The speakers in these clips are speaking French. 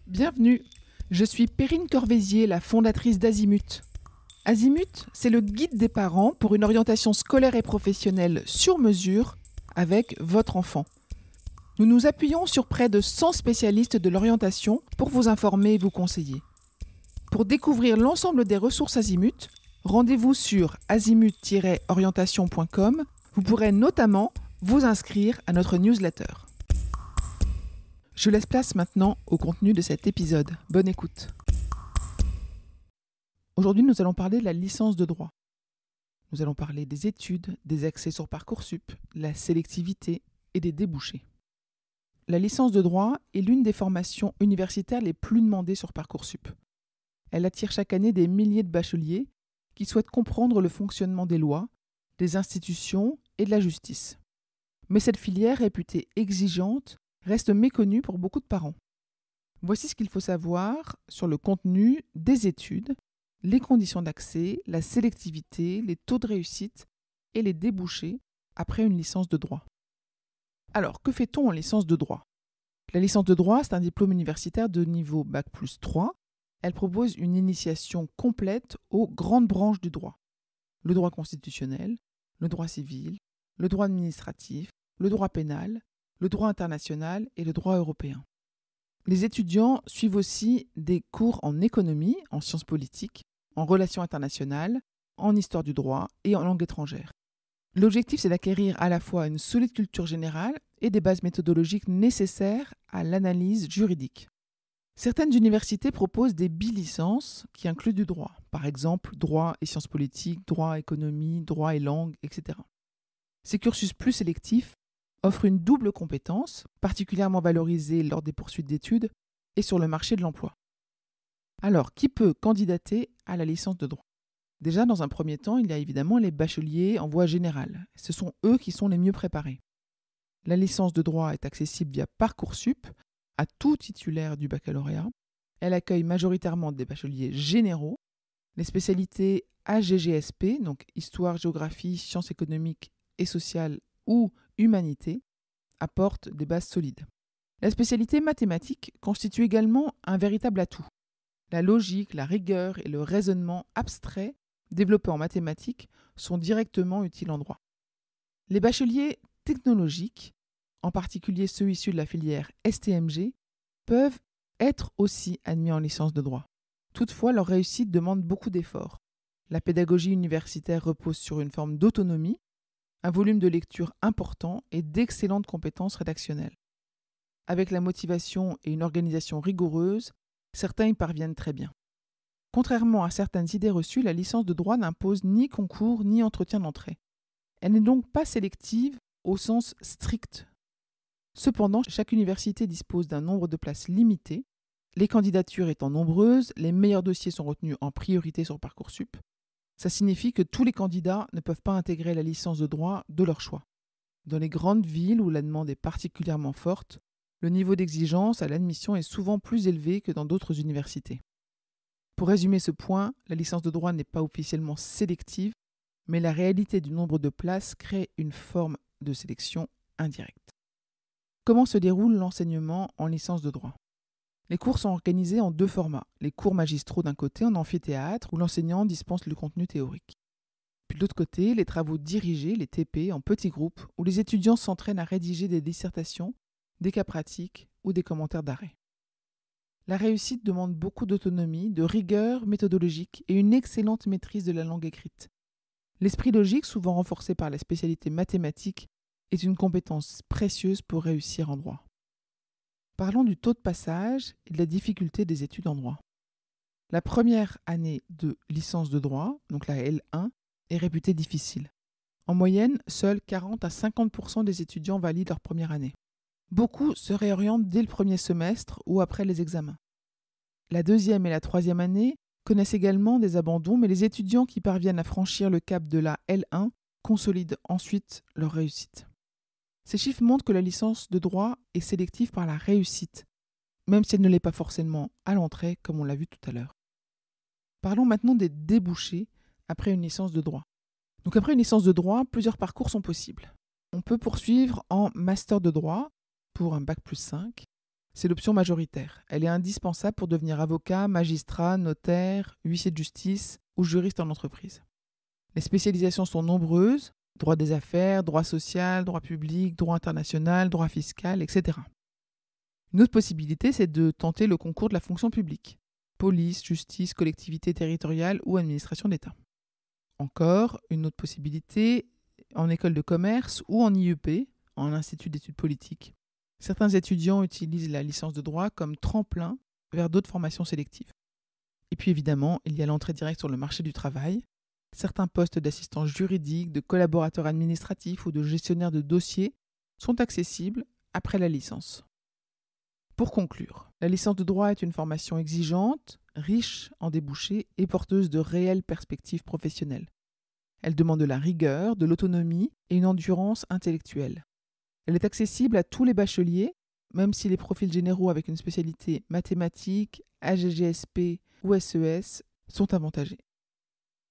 Bienvenue, je suis Perrine Corvézier, la fondatrice d'Azimut. Azimut, c'est le guide des parents pour une orientation scolaire et professionnelle sur mesure avec votre enfant. Nous nous appuyons sur près de 100 spécialistes de l'orientation pour vous informer et vous conseiller. Pour découvrir l'ensemble des ressources Azimut, rendez-vous sur azimut-orientation.com. Vous pourrez notamment vous inscrire à notre newsletter. Je laisse place maintenant au contenu de cet épisode. Bonne écoute. Aujourd'hui, nous allons parler de la licence de droit. Nous allons parler des études, des accès sur Parcoursup, de la sélectivité et des débouchés. La licence de droit est l'une des formations universitaires les plus demandées sur Parcoursup. Elle attire chaque année des milliers de bacheliers qui souhaitent comprendre le fonctionnement des lois, des institutions et de la justice. Mais cette filière réputée exigeante reste méconnue pour beaucoup de parents. Voici ce qu'il faut savoir sur le contenu des études, les conditions d'accès, la sélectivité, les taux de réussite et les débouchés après une licence de droit. Alors, que fait-on en licence de droit ? La licence de droit, c'est un diplôme universitaire de niveau Bac+3. Elle propose une initiation complète aux grandes branches du droit. Le droit constitutionnel, le droit civil, le droit administratif, le droit pénal, le droit international et le droit européen. Les étudiants suivent aussi des cours en économie, en sciences politiques, en relations internationales, en histoire du droit et en langue étrangère. L'objectif, c'est d'acquérir à la fois une solide culture générale et des bases méthodologiques nécessaires à l'analyse juridique. Certaines universités proposent des bilicences qui incluent du droit, par exemple droit et sciences politiques, droit, économie, droit et langue, etc. Ces cursus plus sélectifs offrent une double compétence, particulièrement valorisée lors des poursuites d'études et sur le marché de l'emploi. Alors, qui peut candidater à la licence de droit ? Déjà, dans un premier temps, il y a évidemment les bacheliers en voie générale. Ce sont eux qui sont les mieux préparés. La licence de droit est accessible via Parcoursup à tout titulaire du baccalauréat. Elle accueille majoritairement des bacheliers généraux. Les spécialités AGGSP, donc Histoire, Géographie, Sciences économiques et sociales ou Humanité, apportent des bases solides. La spécialité mathématiques constitue également un véritable atout. La logique, la rigueur et le raisonnement abstrait développés en mathématiques sont directement utiles en droit. Les bacheliers technologiques, en particulier ceux issus de la filière STMG, peuvent être aussi admis en licence de droit. Toutefois, leur réussite demande beaucoup d'efforts. La pédagogie universitaire repose sur une forme d'autonomie, un volume de lecture important et d'excellentes compétences rédactionnelles. Avec la motivation et une organisation rigoureuse, certains y parviennent très bien. Contrairement à certaines idées reçues, la licence de droit n'impose ni concours ni entretien d'entrée. Elle n'est donc pas sélective au sens strict. Cependant, chaque université dispose d'un nombre de places limité. Les candidatures étant nombreuses, les meilleurs dossiers sont retenus en priorité sur Parcoursup. Ça signifie que tous les candidats ne peuvent pas intégrer la licence de droit de leur choix. Dans les grandes villes où la demande est particulièrement forte, le niveau d'exigence à l'admission est souvent plus élevé que dans d'autres universités. Pour résumer ce point, la licence de droit n'est pas officiellement sélective, mais la réalité du nombre de places crée une forme de sélection indirecte. Comment se déroule l'enseignement en licence de droit ? Les cours sont organisés en deux formats. Les cours magistraux d'un côté en amphithéâtre où l'enseignant dispense le contenu théorique. Puis de l'autre côté, les travaux dirigés, les TP, en petits groupes où les étudiants s'entraînent à rédiger des dissertations, des cas pratiques ou des commentaires d'arrêt. La réussite demande beaucoup d'autonomie, de rigueur méthodologique et une excellente maîtrise de la langue écrite. L'esprit logique, souvent renforcé par la spécialité mathématique, est une compétence précieuse pour réussir en droit. Parlons du taux de passage et de la difficulté des études en droit. La première année de licence de droit, donc la L1, est réputée difficile. En moyenne, seuls 40 à 50% des étudiants valident leur première année. Beaucoup se réorientent dès le premier semestre ou après les examens. La deuxième et la troisième année connaissent également des abandons, mais les étudiants qui parviennent à franchir le cap de la L1 consolident ensuite leur réussite. Ces chiffres montrent que la licence de droit est sélective par la réussite, même si elle ne l'est pas forcément à l'entrée, comme on l'a vu tout à l'heure. Parlons maintenant des débouchés après une licence de droit. Donc après une licence de droit, plusieurs parcours sont possibles. On peut poursuivre en master de droit pour un bac+5. C'est l'option majoritaire. Elle est indispensable pour devenir avocat, magistrat, notaire, huissier de justice ou juriste en entreprise. Les spécialisations sont nombreuses, droit des affaires, droit social, droit public, droit international, droit fiscal, etc. Une autre possibilité, c'est de tenter le concours de la fonction publique, police, justice, collectivité territoriale ou administration d'État. Encore, une autre possibilité, en école de commerce ou en IEP, en institut d'études politiques. Certains étudiants utilisent la licence de droit comme tremplin vers d'autres formations sélectives. Et puis évidemment, il y a l'entrée directe sur le marché du travail. Certains postes d'assistant juridique, de collaborateur administratif ou de gestionnaire de dossiers sont accessibles après la licence. Pour conclure, la licence de droit est une formation exigeante, riche en débouchés et porteuse de réelles perspectives professionnelles. Elle demande de la rigueur, de l'autonomie et une endurance intellectuelle. Elle est accessible à tous les bacheliers, même si les profils généraux avec une spécialité mathématiques, AGGSP ou SES sont avantagés.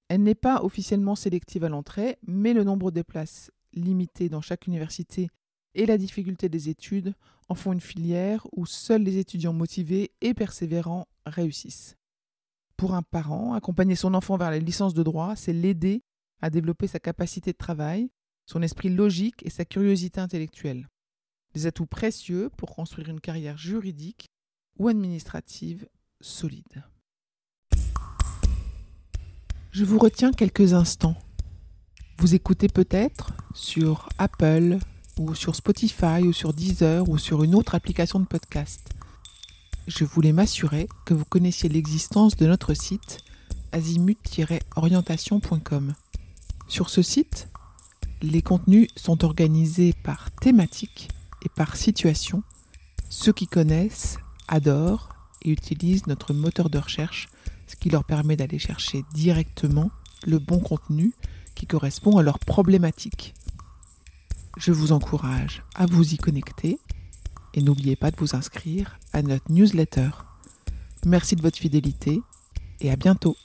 Elle n'est pas officiellement sélective à l'entrée, mais le nombre de places limité dans chaque université et la difficulté des études en font une filière où seuls les étudiants motivés et persévérants réussissent. Pour un parent, accompagner son enfant vers la licence de droit, c'est l'aider à développer sa capacité de travail, son esprit logique et sa curiosité intellectuelle. Des atouts précieux pour construire une carrière juridique ou administrative solide. Je vous retiens quelques instants. Vous écoutez peut-être sur Apple ou sur Spotify ou sur Deezer ou sur une autre application de podcast. Je voulais m'assurer que vous connaissiez l'existence de notre site azimut-orientation.com. Sur ce site, les contenus sont organisés par thématique et par situation. Ceux qui connaissent, adorent et utilisent notre moteur de recherche, ce qui leur permet d'aller chercher directement le bon contenu qui correspond à leurs problématiques. Je vous encourage à vous y connecter et n'oubliez pas de vous inscrire à notre newsletter. Merci de votre fidélité et à bientôt.